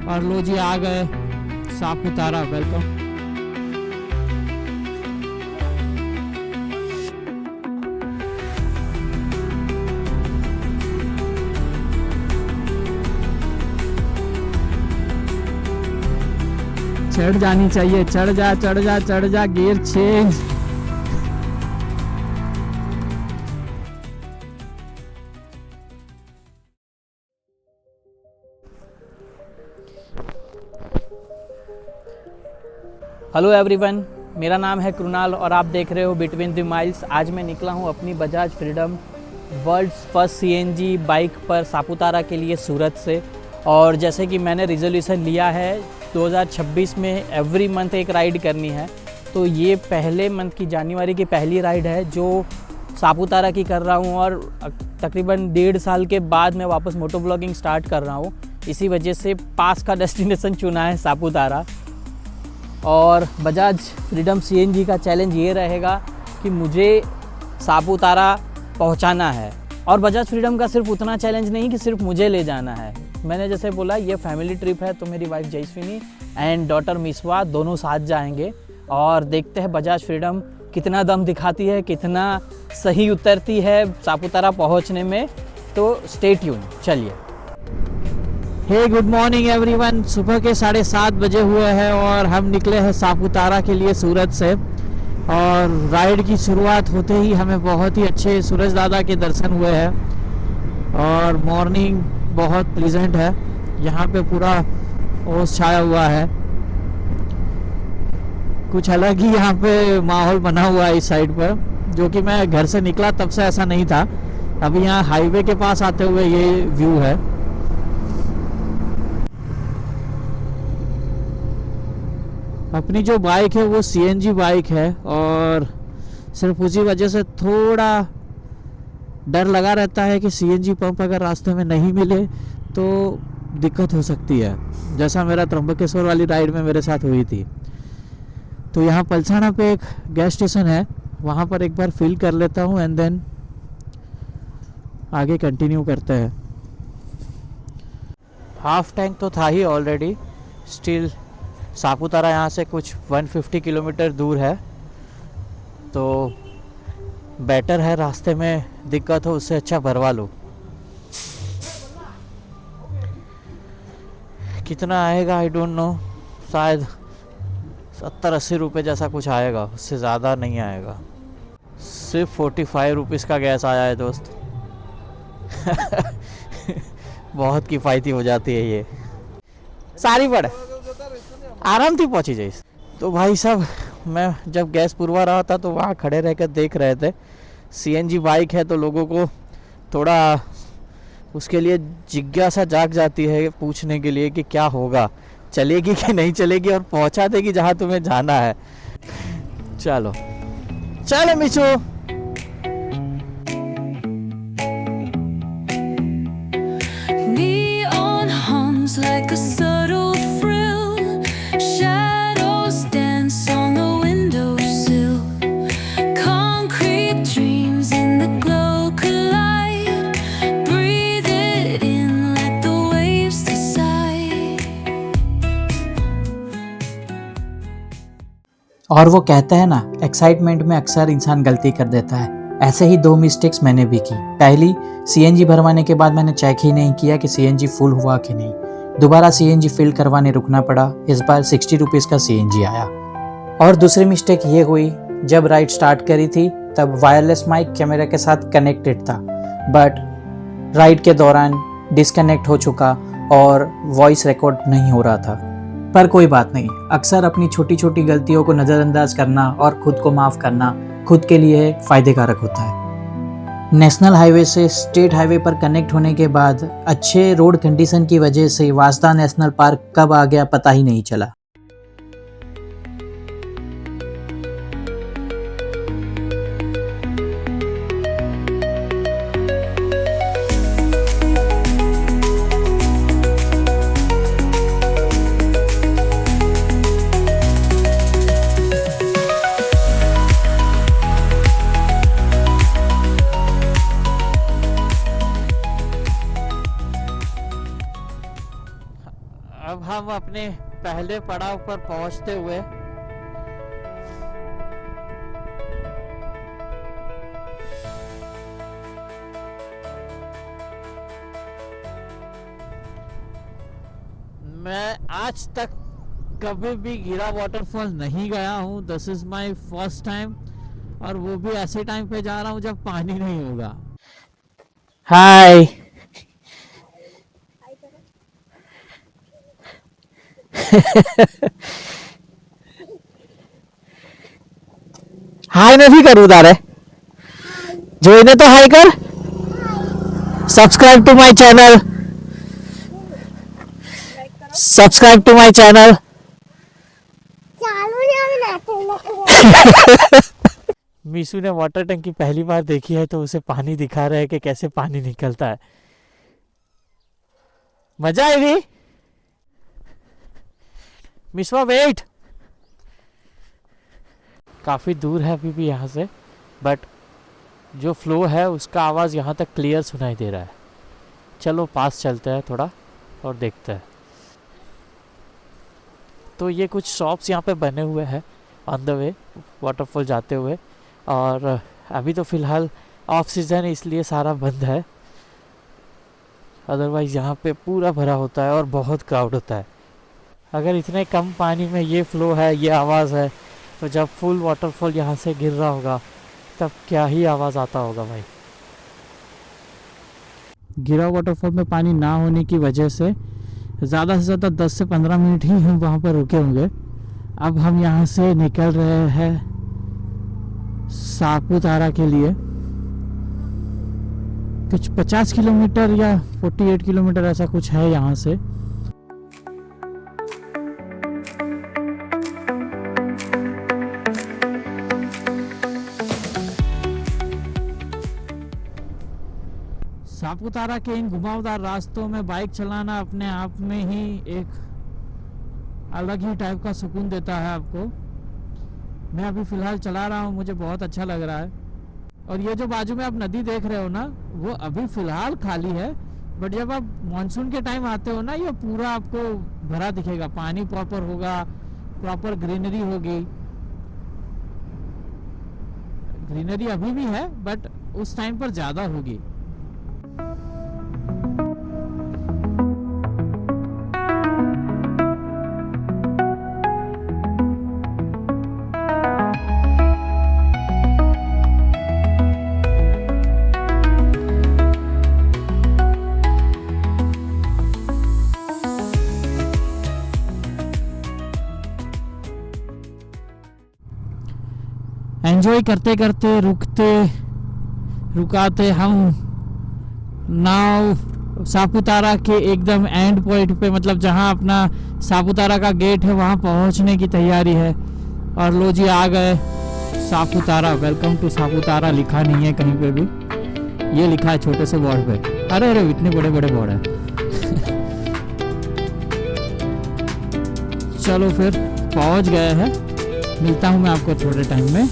और लो जी आ गए सापुतारा। वेलकम। चढ़ जानी चाहिए, चढ़ जा चढ़ जा चढ़ जा, गियर चेंज। हेलो एवरीवन, मेरा नाम है कृणाल और आप देख रहे हो बिटवीन द माइल्स। आज मैं निकला हूँ अपनी Bajaj Freedom world's first CNG bike पर सापुतारा के लिए सूरत से। और जैसे कि मैंने रिजोल्यूशन लिया है 2026 में एवरी मंथ एक राइड करनी है, तो ये पहले मंथ की जनवरी की पहली राइड है जो सापुतारा की कर रहा हूँ। और तकरीबन 1.5 साल के बाद मैं वापस मोटो ब्लॉगिंग स्टार्ट कर रहा हूँ। इसी वजह से पास का डेस्टिनेशन चुना है सापुतारा। और बजाज फ्रीडम सीएनजी का चैलेंज ये रहेगा कि मुझे सापुतारा पहुंचाना है। और बजाज फ्रीडम का सिर्फ उतना चैलेंज नहीं कि सिर्फ मुझे ले जाना है। मैंने जैसे बोला ये फैमिली ट्रिप है, तो मेरी वाइफ जयस्विनी एंड डॉटर मिसवा दोनों साथ जाएंगे। और देखते हैं बजाज फ्रीडम कितना दम दिखाती है, कितना सही उतरती है सापुतारा पहुंचने में। तो स्टे ट्यून। चलिए। हे गुड मॉर्निंग एवरीवन। सुबह के 7:30 बजे हुए हैं और हम निकले हैं सापुतारा के लिए सूरत से। और राइड की शुरुआत होते ही हमें बहुत ही अच्छे सूरज दादा के दर्शन हुए हैं। और मॉर्निंग बहुत प्लीजेंट है, यहाँ पे पूरा ओस छाया हुआ है। कुछ अलग ही यहाँ पे माहौल बना हुआ है इस साइड पर, जो कि मैं घर से निकला तब से ऐसा नहीं था। अभी यहाँ हाईवे के पास आते हुए ये व्यू है। अपनी जो बाइक है वो सीएनजी बाइक है और सिर्फ उसी वजह से थोड़ा डर लगा रहता है कि सीएनजी पंप अगर रास्ते में नहीं मिले तो दिक्कत हो सकती है, जैसा मेरा त्र्यंबकेश्वर वाली राइड में मेरे साथ हुई थी। तो यहाँ पलसाना पे एक गैस स्टेशन है, वहाँ पर एक बार फिल कर लेता हूँ एंड देन आगे कंटिन्यू करते हैं। हाफ टैंक तो था ही ऑलरेडी। स्टिल सापुतारा यहाँ से कुछ 150 किलोमीटर दूर है, तो बेटर है रास्ते में दिक्कत हो उससे अच्छा भरवा लो। कितना आएगा आई डोंट नो, शायद 70-80 रुपये जैसा कुछ आएगा, उससे ज़्यादा नहीं आएगा। सिर्फ 45 रुपीज़ का गैस आया है दोस्त। बहुत किफ़ायती हो जाती है ये। सारी पड़ आराम से पहुंची जाइए। तो भाई साहब, मैं जब गैस पुरवा रहा था तो वहाँ खड़े रहकर देख रहे थे। सीएनजी बाइक है तो लोगों को थोड़ा उसके लिए जिज्ञासा जाग जाती है पूछने के लिए कि क्या होगा, चलेगी कि नहीं चलेगी और पहुंचा देगी जहाँ तुम्हें जाना है। चलो चलो Meesho. Neon hums like a subtle frill. Shadows dance on the windowsill. Concrete dreams in the glow collide. Breathe it in, let the waves decide. और वो कहते हैं ना, एक्साइटमेंट में अक्सर इंसान गलती कर देता है। ऐसे ही 2 मिस्टेक्स मैंने भी की। पहली, सीएनजी भरवाने के बाद मैंने चेक ही नहीं किया कि सीएनजी फुल हुआ कि नहीं। दोबारा सीएनजी फिल करवाने रुकना पड़ा। इस बार 60 रुपीज़ का सीएनजी आया। और दूसरी मिस्टेक ये हुई, जब राइड स्टार्ट करी थी तब वायरलेस माइक कैमरा के साथ कनेक्टेड था, बट राइड के दौरान डिस्कनेक्ट हो चुका और वॉइस रिकॉर्ड नहीं हो रहा था। पर कोई बात नहीं, अक्सर अपनी छोटी छोटी गलतियों को नज़रअंदाज करना और खुद को माफ़ करना खुद के लिए फ़ायदे कारक होता है। नेशनल हाईवे से स्टेट हाईवे पर कनेक्ट होने के बाद अच्छे रोड कंडीशन की वजह से वास्दा नेशनल पार्क कब आ गया पता ही नहीं चला। अब हम अपने पहले पड़ाव पर पहुंचते हुए मैं आज तक कभी भी गिरा वाटरफॉल नहीं गया हूँ। This is my first time, और वो भी ऐसे टाइम पे जा रहा हूँ जब पानी नहीं होगा। हाय हाय मैं भी करूँ तारे, जो इन्हें तो हाय कर। Subscribe to my channel, subscribe to my channel. Meesho ने वाटर टंकी पहली बार देखी है तो उसे पानी दिखा रहे हैं कि कैसे पानी निकलता है। मजा आएगी। मिशवा वेट, काफी दूर है अभी भी यहाँ से, बट जो फ्लो है उसका आवाज यहाँ तक क्लियर सुनाई दे रहा है। चलो पास चलते हैं थोड़ा और देखते हैं। तो ये कुछ शॉप्स यहाँ पे बने हुए हैं ऑन द वे वाटरफॉल जाते हुए, और अभी तो फ़िलहाल ऑफ सीज़न है इसलिए सारा बंद है। अदरवाइज़ यहाँ पे पूरा भरा होता है और बहुत क्राउड होता है। अगर इतने कम पानी में ये फ्लो है, ये आवाज़ है, तो जब फुल वाटरफॉल यहाँ से गिर रहा होगा तब क्या ही आवाज़ आता होगा भाई। गिरा वाटरफॉल में पानी ना होने की वजह से ज़्यादा से ज़्यादा 10 से 15 मिनट ही हम वहाँ पर रुके होंगे। अब हम यहाँ से निकल रहे हैं सापुतारा के लिए। कुछ 50 किलोमीटर या 48 किलोमीटर ऐसा कुछ है यहाँ से। सापुतारा के इन घुमावदार रास्तों में बाइक चलाना अपने आप में ही एक अलग ही टाइप का सुकून देता है आपको। मैं अभी फ़िलहाल चला रहा हूँ, मुझे बहुत अच्छा लग रहा है। और ये जो बाजू में आप नदी देख रहे हो ना, वो अभी फ़िलहाल खाली है, बट जब आप मानसून के टाइम आते हो ना, ये पूरा आपको भरा दिखेगा। पानी प्रॉपर होगा, प्रॉपर ग्रीनरी होगी। ग्रीनरी अभी भी है बट उस टाइम पर ज़्यादा होगी। एंजॉय करते करते रुकाते हम नाव सापुतारा के एकदम एंड पॉइंट पे, मतलब जहां अपना सापुतारा का गेट है वहां पहुंचने की तैयारी है। और लो जी आ गए सापुतारा। वेलकम टू सापुतारा लिखा नहीं है कहीं पे भी, ये लिखा है छोटे से बोर्ड पे। अरे अरे इतने बड़े बड़े बोर्ड है। चलो फिर पहुंच गए हैं, मिलता हूं मैं आपको थोड़े टाइम में।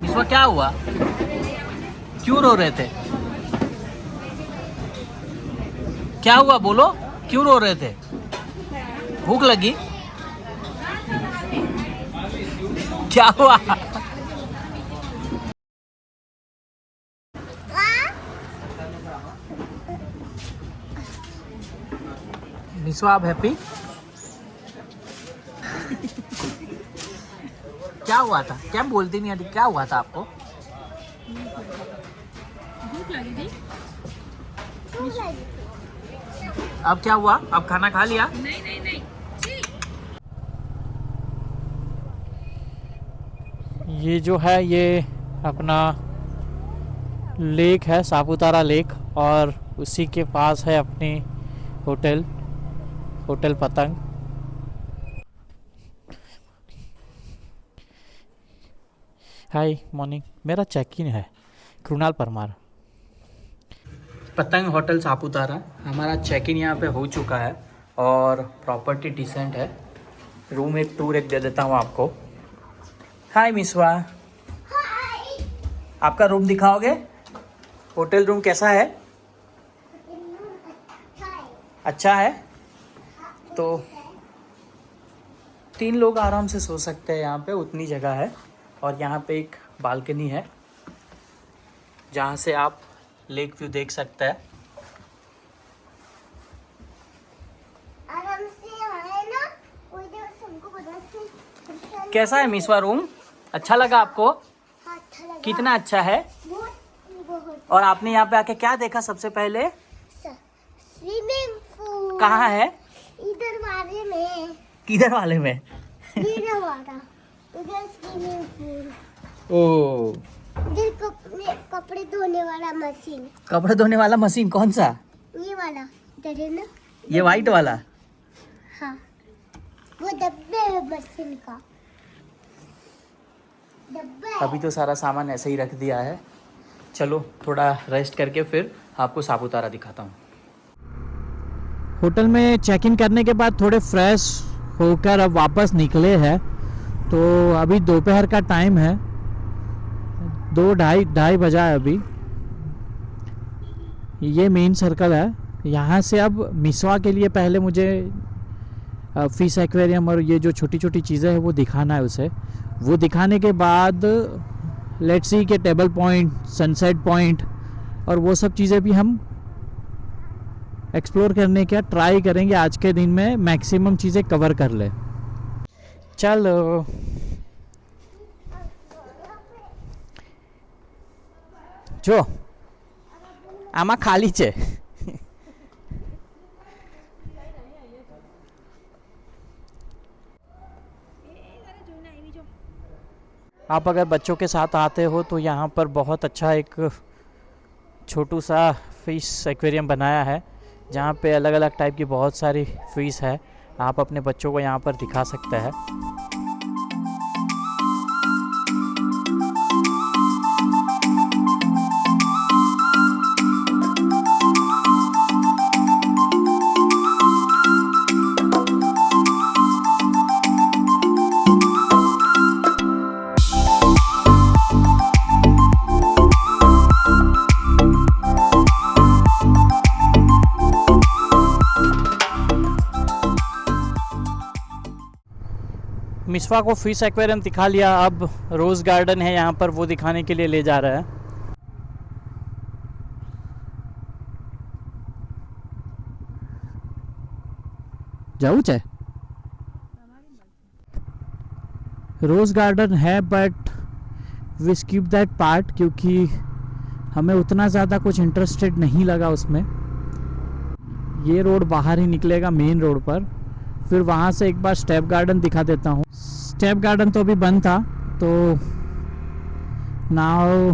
इसमें क्या हुआ? क्यों रो रहे थे? क्या हुआ बोलो, क्यों रो रहे थे? भूख लगी? क्या हुआ? निशा आप हैप्पी? क्या हुआ था? क्या बोलती नहीं आती? क्या हुआ था आपको? भूख लगी थी। अब क्या हुआ? अब खाना खा लिया? नहीं नहीं नहीं। ये जो है ये अपना लेक है, सापुतारा लेक, और उसी के पास है अपनी होटल पतंग। हाय मॉर्निंग, मेरा चेक इन है, कृणाल परमार। पतंग होटल सापुतारा, हमारा चेक इन यहाँ पे हो चुका है और प्रॉपर्टी डिसेंट है। रूम एक टूर एक दे देता हूँ आपको। हाय मिसवा, आपका रूम दिखाओगे? होटल रूम कैसा है? अच्छा है। तो 3 लोग आराम से सो सकते हैं यहाँ पे, उतनी जगह है। और यहाँ पे एक बालकनी है जहाँ से आप लेक व्यू देख सकते हैं। कैसा है मिसवा रूम? अच्छा लगा आपको? कितना अच्छा है? और आपने यहाँ पे आके क्या देखा सबसे पहले? Swimming pool. कहाँ है? इधर वाले में। किधर वाले में? इधर वाला, इधर स्विमिंग पूल। ओ, इधर कपड़े धोने वाला मशीन। कपड़े धोने वाला मशीन कौन सा? ये वाला, इधर है ना? ये वाइट वाला? हाँ, वो डब्बे है मशीन का। डब्बा है। अभी तो सारा सामान ऐसे ही रख दिया है। चलो थोड़ा रेस्ट करके फिर आपको सापुतारा दिखाता हूँ। होटल में चेक इन करने के बाद थोड़े फ्रेश होकर अब वापस निकले हैं। तो अभी दोपहर का टाइम है, 2-2:30 बजा है अभी। ये मेन सर्कल है। यहाँ से अब मिसवा के लिए पहले मुझे फिश एक्वेरियम और ये जो छोटी छोटी चीज़ें हैं वो दिखाना है उसे। वो दिखाने के बाद लेट्स सी के टेबल पॉइंट, सनसेट पॉइंट और वो सब चीज़ें भी हम एक्सप्लोर करने का ट्राई करेंगे। आज के दिन में मैक्सिमम चीज़ें कवर कर ले। चलो जो आमा खाली छे। आप अगर बच्चों के साथ आते हो तो यहाँ पर बहुत अच्छा एक छोटू सा फिश एक्वेरियम बनाया है जहाँ पे अलग अलग टाइप की बहुत सारी फिश है। आप अपने बच्चों को यहाँ पर दिखा सकते हैं। मिसवा को फिश एक्वेरियम दिखा लिया, अब रोज़ गार्डन है यहाँ पर, वो दिखाने के लिए ले जा रहा है। जाऊ चाहे रोज़ गार्डन है but we skip that part क्योंकि हमें उतना ज़्यादा कुछ इंटरेस्टेड नहीं लगा उसमें। ये रोड बाहर ही निकलेगा मेन रोड पर, फिर वहाँ से एक बार स्टेप गार्डन दिखा देता हूँ। स्टेप गार्डन तो अभी बंद था, तो नाउ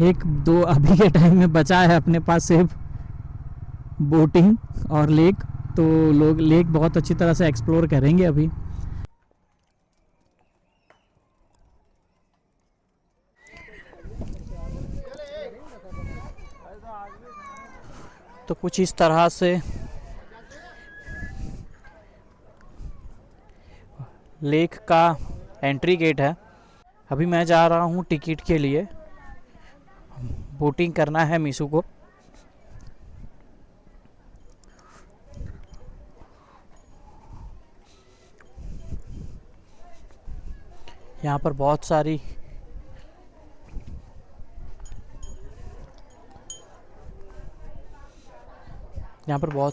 1-2 अभी के टाइम में बचा है अपने पास सिर्फ बोटिंग और लेक। तो लोग लेक बहुत अच्छी तरह से एक्सप्लोर करेंगे अभी। तो कुछ इस तरह से लेक का एंट्री गेट है। अभी मैं जा रहा हूँ टिकट के लिए, बोटिंग करना है मिसू को। यहाँ पर बहुत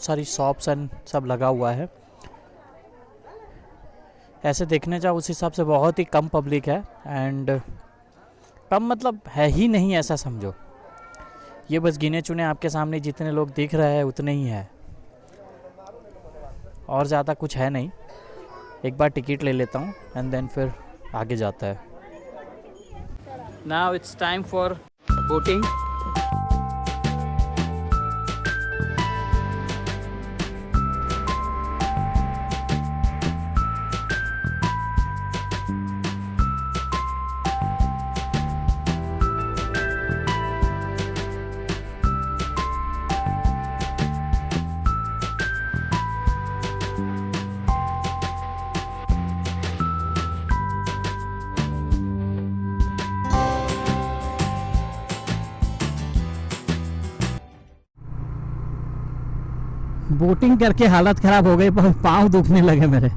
सारी शॉप्स एंड सब लगा हुआ है। ऐसे देखने जाओ उस हिसाब से बहुत ही कम पब्लिक है, एंड कम मतलब है ही नहीं ऐसा समझो। ये बस गिने चुने आपके सामने जितने लोग दिख रहे हैं उतने ही है, और ज़्यादा कुछ है नहीं। एक बार टिकट ले लेता हूँ एंड देन फिर आगे जाता है। Now it's time for boating. Boating करके हालत खराब हो गई, पाँव दुखने लगे मेरे।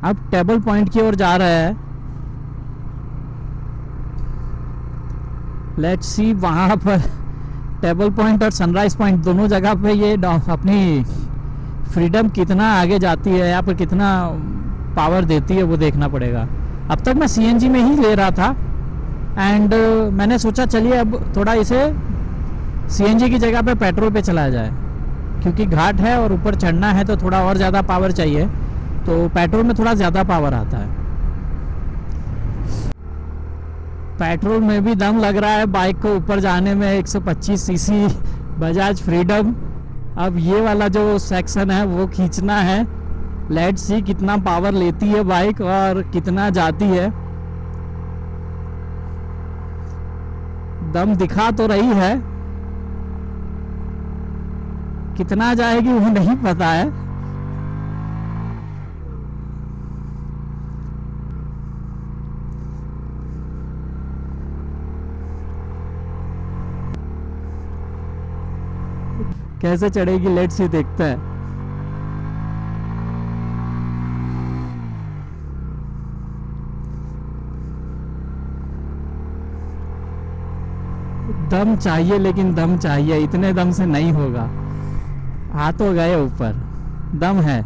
अब टेबल पॉइंट की ओर जा रहे हैं। लेट्स सी वहाँ पर टेबल पॉइंट और सनराइज पॉइंट दोनों जगह पे ये अपनी फ्रीडम कितना आगे जाती है, यहाँ पर कितना पावर देती है वो देखना पड़ेगा। अब तक मैं सीएनजी में ही ले रहा था एंड मैंने सोचा चलिए अब थोड़ा इसे सीएनजी की जगह पे पेट्रोल पे चलाया जाए, क्योंकि घाट है और ऊपर चढ़ना है तो थोड़ा और ज़्यादा पावर चाहिए, तो पेट्रोल में थोड़ा ज़्यादा पावर आता है। पेट्रोल में भी दम लग रहा है बाइक को ऊपर जाने में। 125 सीसी बजाज फ्रीडम। अब ये वाला जो सेक्शन है वो खींचना है। लेट्स सी कितना पावर लेती है बाइक और कितना जाती है। दम दिखा तो रही है, कितना जाएगी वो नहीं पता है। कैसे चढ़ेगी लेट्स सी, देखते हैं। दम चाहिए, लेकिन दम चाहिए, इतने दम से नहीं होगा। आ तो गए ऊपर, दम है।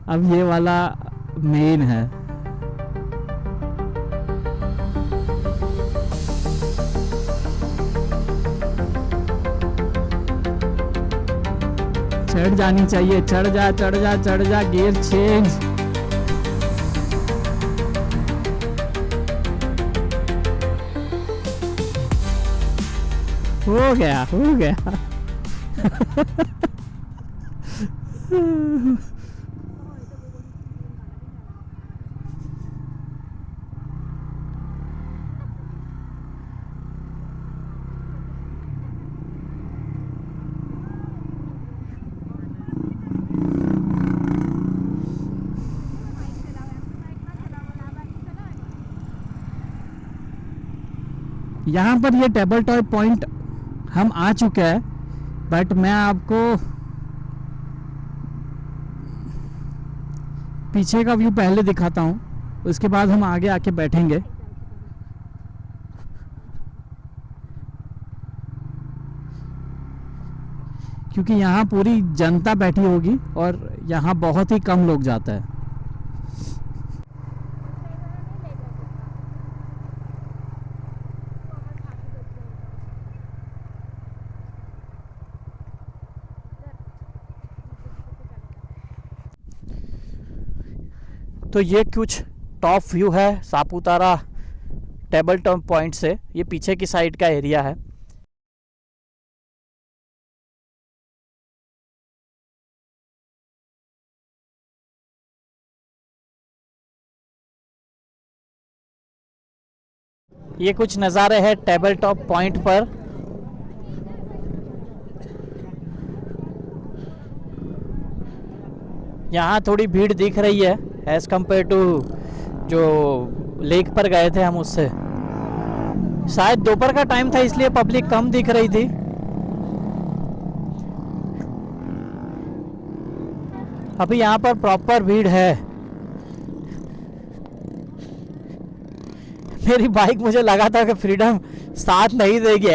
अब ये वाला मेन है। चढ़ जानी चाहिए, चढ़ जा चढ़ जा चढ़ जा। Gear change. हो गया हो गया। यहाँ पर ये टेबल टॉप पॉइंट हम आ चुके हैं, बट मैं आपको पीछे का व्यू पहले दिखाता हूँ, उसके बाद हम आगे आके बैठेंगे। क्योंकि यहाँ पूरी जनता बैठी होगी और यहाँ बहुत ही कम लोग जाता है। तो ये कुछ टॉप व्यू है सापुतारा टेबल टॉप पॉइंट से। ये पीछे की साइड का एरिया है। ये कुछ नज़ारे हैं टेबल टॉप पॉइंट पर। यहाँ थोड़ी भीड़ दिख रही है एज़ कम्पेयर टू जो लेक पर गए थे हम उससे। शायद दोपहर का टाइम था इसलिए पब्लिक कम दिख रही थी। अभी यहाँ पर प्रॉपर भीड़ है। मेरी बाइक, मुझे लगा था कि फ्रीडम साथ नहीं देगी,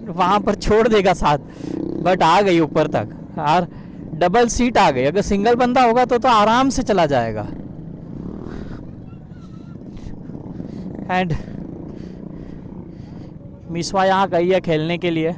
वहाँ पर छोड़ देगा साथ, बट आ गई ऊपर तक और डबल सीट आ गई। अगर सिंगल बंदा होगा तो आराम से चला जाएगा। एंड मिसवा यहाँ गई है खेलने के लिए।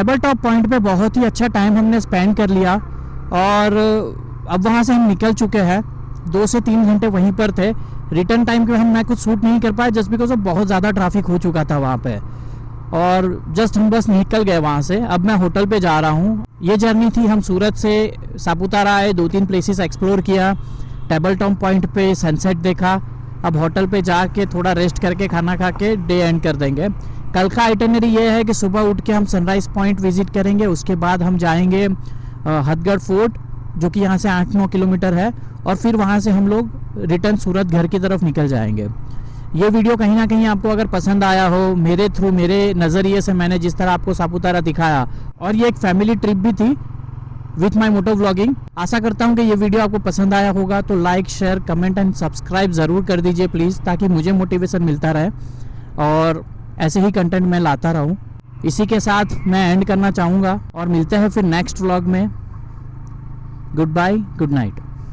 टेबल टॉप पॉइंट पे बहुत ही अच्छा टाइम हमने स्पेंड कर लिया और अब वहाँ से हम निकल चुके हैं। 2 से 3 घंटे वहीं पर थे। रिटर्न टाइम के मैं कुछ शूट नहीं कर पाया जस्ट बिकॉज ऑफ बहुत ज़्यादा ट्रैफिक हो चुका था वहाँ पे, और जस्ट हम बस निकल गए वहाँ से। अब मैं होटल पे जा रहा हूँ। ये जर्नी थी, हम सूरत से सापुतारा आए, 2-3 प्लेसेस एक्सप्लोर किया, टेबल टॉप पॉइंट पे सनसेट देखा। अब होटल पे जाके थोड़ा रेस्ट करके खाना खा के डे एंड कर देंगे। कल का आइटनरी ये है कि सुबह उठ के हम सनराइज़ पॉइंट विजिट करेंगे, उसके बाद हम जाएंगे हथगढ़ फोर्ट जो कि यहाँ से 8-9 किलोमीटर है, और फिर वहाँ से हम लोग रिटर्न सूरत घर की तरफ निकल जाएंगे। ये वीडियो कहीं ना कहीं आपको अगर पसंद आया हो, मेरे थ्रू, मेरे नज़रिए से मैंने जिस तरह आपको सापुतारा दिखाया, और ये एक फैमिली ट्रिप भी थी विथ माई मोटो व्लॉगिंग। आशा करता हूँ कि ये वीडियो आपको पसंद आया होगा, तो like, share, comment and subscribe ज़रूर कर दीजिए प्लीज़, ताकि मुझे मोटिवेशन मिलता रहे और ऐसे ही कंटेंट मैं लाता रहूँ। इसी के साथ मैं एंड करना चाहूँगा और मिलते हैं फिर नेक्स्ट व्लॉग में। Goodbye, good night.